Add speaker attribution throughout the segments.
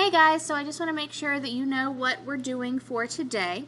Speaker 1: Hey guys, so I just want to make sure that you know what we're doing for today.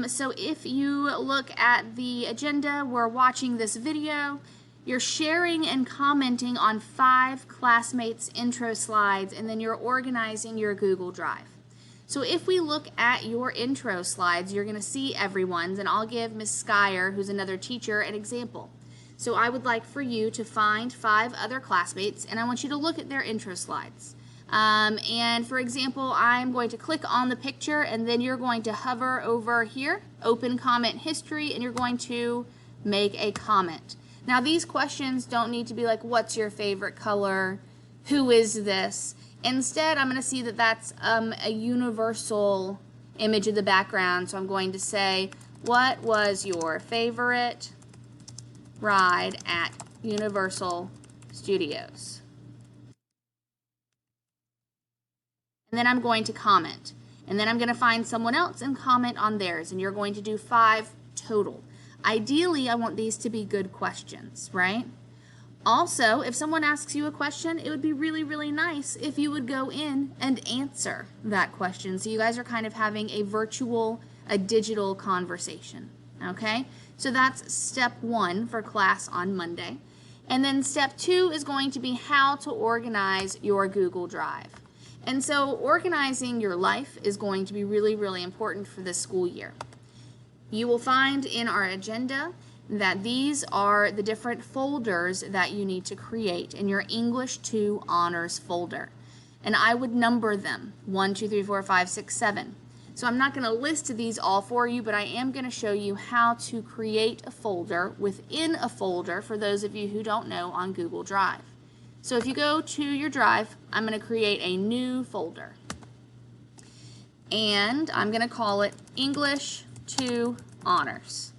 Speaker 1: So if you look at the agenda, we're watching this video, you're sharing and commenting on 5 classmates' intro slides, and then you're organizing your Google Drive. So if we look at your intro slides, you're going to see everyone's, and I'll give Ms. Skyer, who's another teacher, an example. So I would like for you to find 5 other classmates, and I want you to look at their intro slides. And for example, I'm going to click on the picture, and then you're going to hover over here, open comment history, and you're going to make a comment. Now these questions don't need to be like, what's your favorite color? Who is this? Instead, I'm going to see that that's a universal image of the background, so I'm going to say, what was your favorite ride at Universal Studios? And then I'm going to comment. And then I'm going to find someone else and comment on theirs. And you're going to do 5 total. Ideally, I want these to be good questions, right? Also, if someone asks you a question, it would be really, really nice if you would go in and answer that question. So you guys are kind of having a digital conversation, okay? So that's step 1 for class on Monday. And then step 2 is going to be how to organize your Google Drive. And so organizing your life is going to be really, really important for this school year. You will find in our agenda that these are the different folders that you need to create in your English 2 Honors folder. And I would number them 1, 2, 3, 4, 5, 6, 7. So I'm not going to list these all for you, but I am going to show you how to create a folder within a folder for those of you who don't know on Google Drive. So if you go to your drive, I'm going to create a new folder. And I'm going to call it English 2 Honors.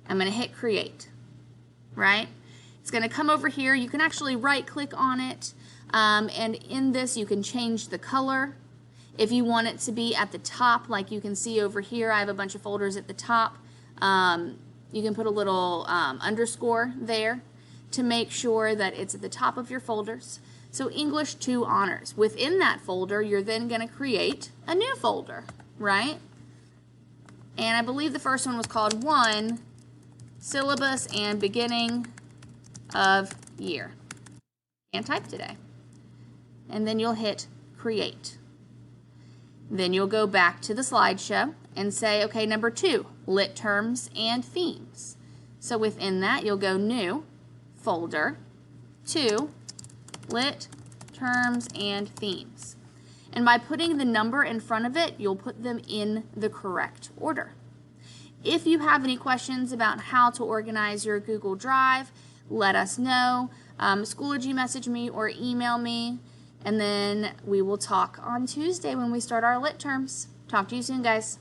Speaker 1: I'm going to hit create, right? It's going to come over here. You can actually right click on it. And in this, you can change the color. If you want it to be at the top, like you can see over here, I have a bunch of folders at the top. You can put a little underscore there to make sure that it's at the top of your folders. So English 2 Honors. Within that folder, you're then going to create a new folder, right? And I believe the first one was called 1, Syllabus and Beginning of Year. Can't type today. And then you'll hit Create. Then you'll go back to the slideshow and say, okay, number 2, Lit Terms and Themes. So within that, you'll go New, Folder 2, Lit Terms and Themes. And by putting the number in front of it, you'll put them in the correct order. If you have any questions about how to organize your Google Drive, let us know. Schoology message me or email me, and then we will talk on Tuesday when we start our lit terms. Talk to you soon, guys.